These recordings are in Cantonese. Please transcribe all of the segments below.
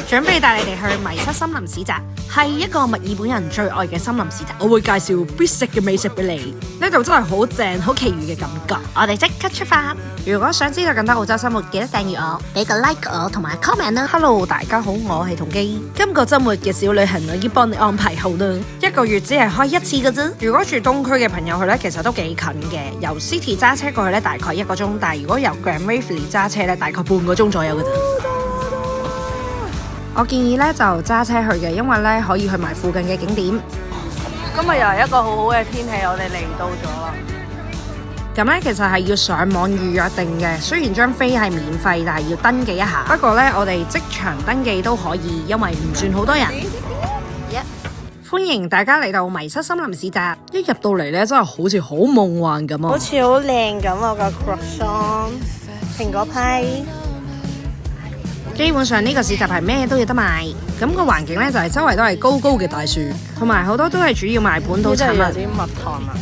準備帶你哋去迷失森林市集，係一個墨爾本人最愛嘅森林市集。我會介紹必食嘅美食俾你，呢度真係好正、好奇遇嘅感覺。我哋即刻出發！如果想知道更多澳洲生活，記得訂閱我，俾個 like 我同埋 comment 啦。Hello， 大家好，我係同基。今個週末嘅小旅行我已經幫你安排好啦，一個月只係開一次嘅啫。如果住東區嘅朋友去呢，其實都幾近嘅，由 City 揸車過去呢，大概1個鐘，但係如果由 Grand Waverley 揸車呢，大概半個鐘左右嘅啫。我建議咧就揸車去嘅，因為咧可以去埋附近嘅景點。今日又係一個好好嘅天氣，我哋嚟到咗啦。咁咧其實係要上網預約定嘅，雖然張飛係免費，但係要登記一下。不過咧我哋即場登記都可以，因為唔算好多人。歡迎大家嚟到迷失森林市集，一入到嚟咧真係好似好夢幻咁啊！好似好靚咁啊，個 croissant 蘋果批。基本上呢個市集係咩都有得賣，咁個環境呢，就係周圍都係高高嘅大樹，同埋好多都係主要賣本土產物。有啲蜜糖啊，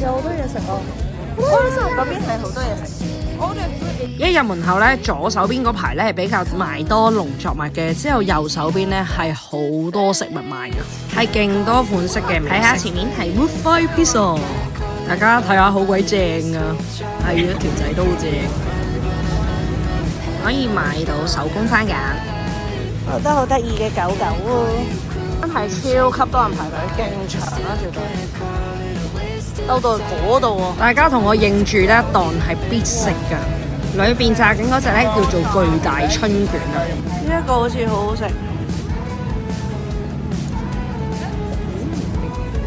有好多嘢食哦！嗰邊係好多嘢食。一入門口呢，左手邊嗰排呢係比較賣多農作物嘅，之後右手邊呢係好多食物賣㗎，係勁多款式嘅。睇下前面係 Wood-Fired Pizza， 大家睇下好鬼正啊！係啊，條仔都好正。可以買到手工番梘，覺得好得意嘅狗狗喎，真係超級多人排隊，勁長啦條隊，兜到嗰度喎。大家同我認住呢一檔係必食㗎，裏邊炸緊嗰隻咧叫做巨大春卷啊！呢一個好似好好食。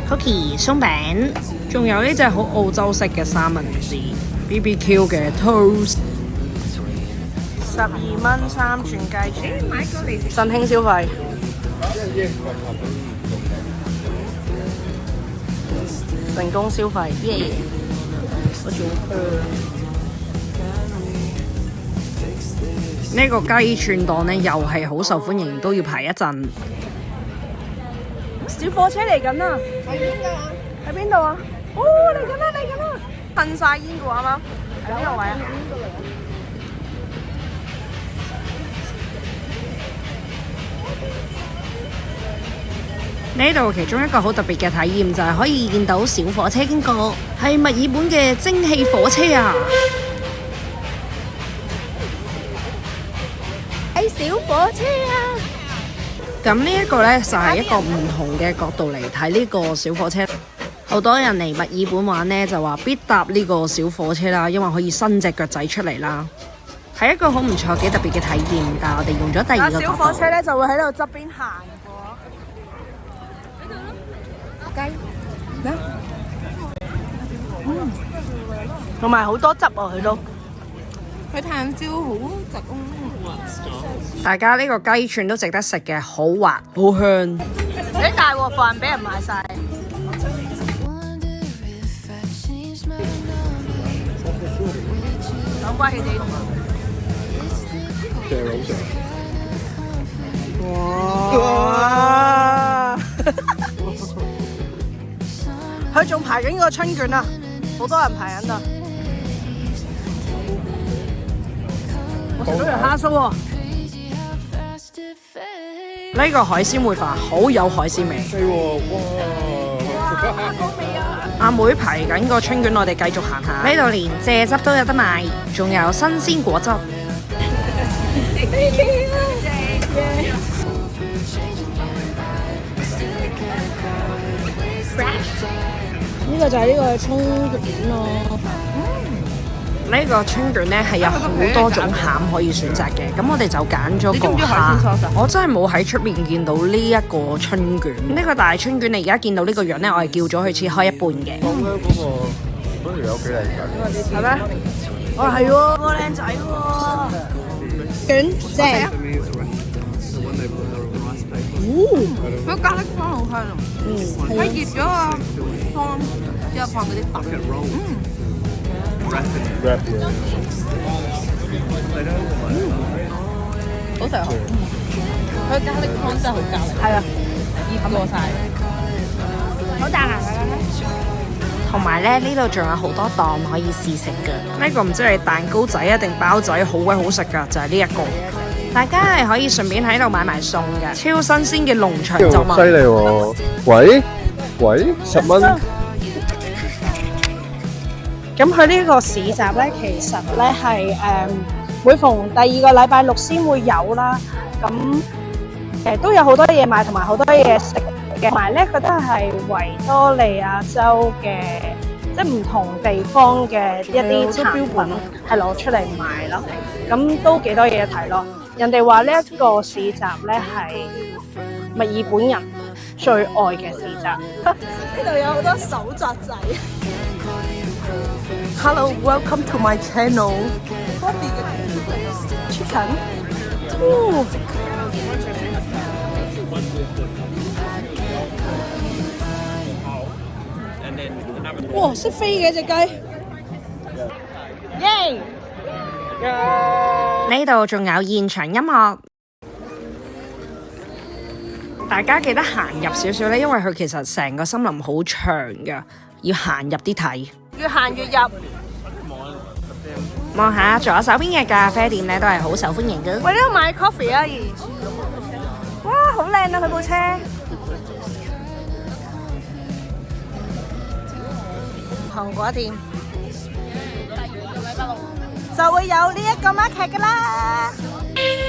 Cookie 鬆餅，仲有呢隻好澳洲式嘅三文治 BBQ 嘅 toast。12蚊3串雞翅，振興消費。成功消費，耶！好似好香。呢個雞串檔呢，又係好受歡迎，都要排一陣。小貨車嚟緊啊！喺邊㗎？喺邊度啊？哦，嚟緊啦！嚟緊啦！噴曬煙嘅喎，啱啱喺邊個位啊？呢度其中一個好特別嘅體驗就係可以見到小火車經過，係墨爾本嘅蒸汽火車啊！係小火車啊！咁呢一個呢，就係一個唔同嘅角度嚟睇呢個小火車。好多人嚟墨爾本玩呢，就話必搭呢個小火車啦，因為可以伸隻腳仔出嚟啦，係一個好唔錯幾特別嘅體驗。但係我哋用咗第二個角度。小火車呢就會喺度側邊行。同埋好多汁啊！佢都佢炭椒好直大家呢個雞串都值得食嘅，好滑好香。啲大鑊飯俾人買晒。等關佢哋。哇！佢仲排緊個春卷啊！好多人排緊啊！我食到條蝦酥喎。呢個海鮮燴飯好有海鮮味。係喎，哇！好味啊！阿妹排緊個春卷，我哋繼續行下。呢度連蔗汁都有得賣，仲有新鮮果汁。呢個就係呢個春卷咯。呢個春卷呢係有好多種餡可以選擇嘅，咁我哋就揀咗個蝦。我真係冇喺出面見到呢一個春卷。呢個大春卷你而家見到呢個樣呢，我係叫咗佢切開一半嘅。嗰條友幾靚仔，係咩？哦係喎，個靚仔喎。卷正。佢咖喱湯好香啊！佢熱咗個湯之後放嗰啲粉，好食啊！佢咖喱湯真係好咖喱，係啊，熱過晒，好大啊！同埋咧呢度仲有好多檔可以試食㗎。呢個唔知係蛋糕仔啊定包仔，好鬼好食㗎，就係呢一個。大家係可以順便喺度買埋餸嘅，超新鮮嘅農場作物。犀利喎！喂，10蚊。咁佢呢個市集咧，其實咧係每逢第2個禮拜6先會有啦。咁都有好多嘢賣，同埋好多嘢食嘅。同埋咧，佢都係維多利亞州嘅，即係唔同地方嘅一啲產品係攞出嚟賣咯。咁都幾多嘢睇咯。人哋話呢一個市集咧係墨爾本人最愛嘅市集。呢度有好多手作仔。Hello, welcome to my channel. Chicken. Ooh. 哇，識飛嘅隻雞。耶！呢度仲有現場音樂，大家記得行入少少咧，因為佢其實成個森林好長噶，要行入啲睇。越行越入。望下左手邊嘅咖啡店咧，都係好受歡迎嘅。喂，呢度買 coffee 啊，怡。哇，好靚啊！佢部車。糖果店。就會有呢一個 market 噶啦。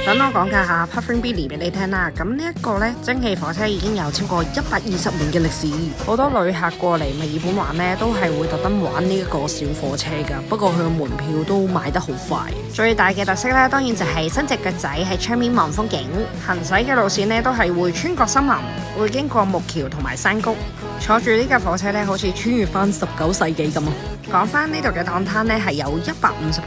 等我講解下 Puffin Billy 俾你聽啦。咁呢一個呢，蒸汽火車已經有超過120年嘅歷史，好多旅客過嚟墨爾本玩呢，都係會特登玩呢一個小火車噶。不過佢嘅門票都賣得好快。最大嘅特色呢，當然就係伸隻腳仔喺窗面望風景。行駛嘅路線呢，都係會穿過森林，會經過木橋同埋山谷。坐住呢架火車呢，好似穿越翻19世紀咁啊！講翻呢度嘅檔攤呢，係有150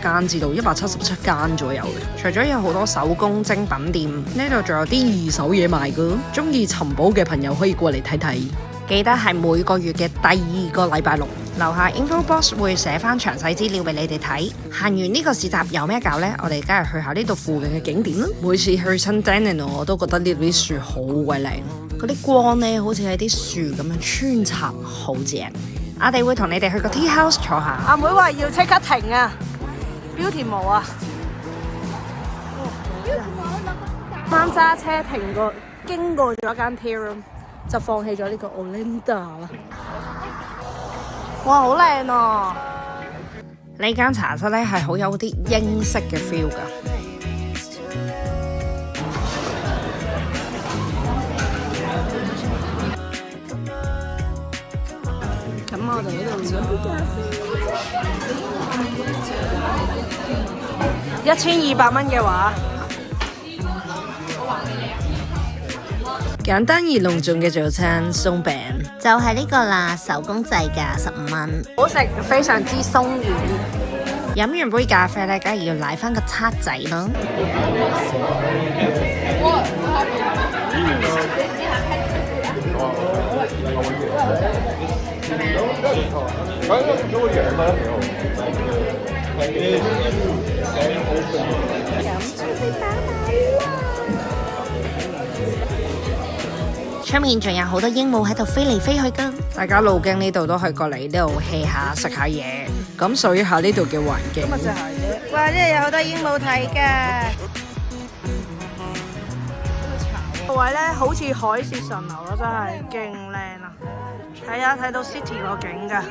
間至到177間左右嘅。除咗有好多手工精品店，呢度仲有啲二手嘢賣噶。中意尋寶嘅朋友可以過嚟睇睇。記得係每個月嘅第2個禮拜6，樓下 info box 會寫翻詳細資料俾你哋睇。行完呢個市集有咩搞呢？我哋梗係去下呢度附近嘅景點啦。每次去親 Dandenong 我都覺得呢度啲樹好鬼靚，嗰啲光呢好似喺啲樹咁樣穿插，好正。我哋會同你哋去個 tea house 坐下。阿妹話要即刻停啊！標田冇啊！啱揸車停過，經過咗間 tea room， 就放棄咗呢個 Olinda 啦。哇，好靚啊！呢間茶室咧係好有啲英式嘅 feel 㗎。咁我哋呢度1200蚊嘅話，簡單而隆重嘅早餐鬆餅就係呢個啦，手工製㗎，15蚊。好食，非常之鬆軟。飲完杯咖啡咧，梗係要嚟翻個叉仔咯。出面仲有好多鸚鵡喺度飛嚟飛去噶，大家路經呢度都係過嚟呢度 hea 下食下嘢，感受一下呢度嘅環境。咁咪就係啫。哇！呢度有好多鸚鵡睇㗎。個位咧好似海市蜃樓咯，真係勁靚啊！睇到 City 個景㗎。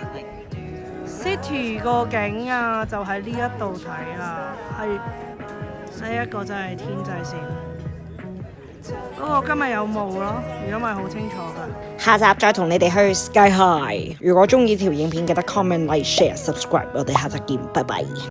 City 個景啊，就喺呢一度睇啊，係呢一個真係天際線。不過今日有霧咯，如果唔係好清楚㗎。下集再同你哋去 Sky High。如果中意條影片，記得 comment、like、share、subscribe。我哋下集見，拜拜。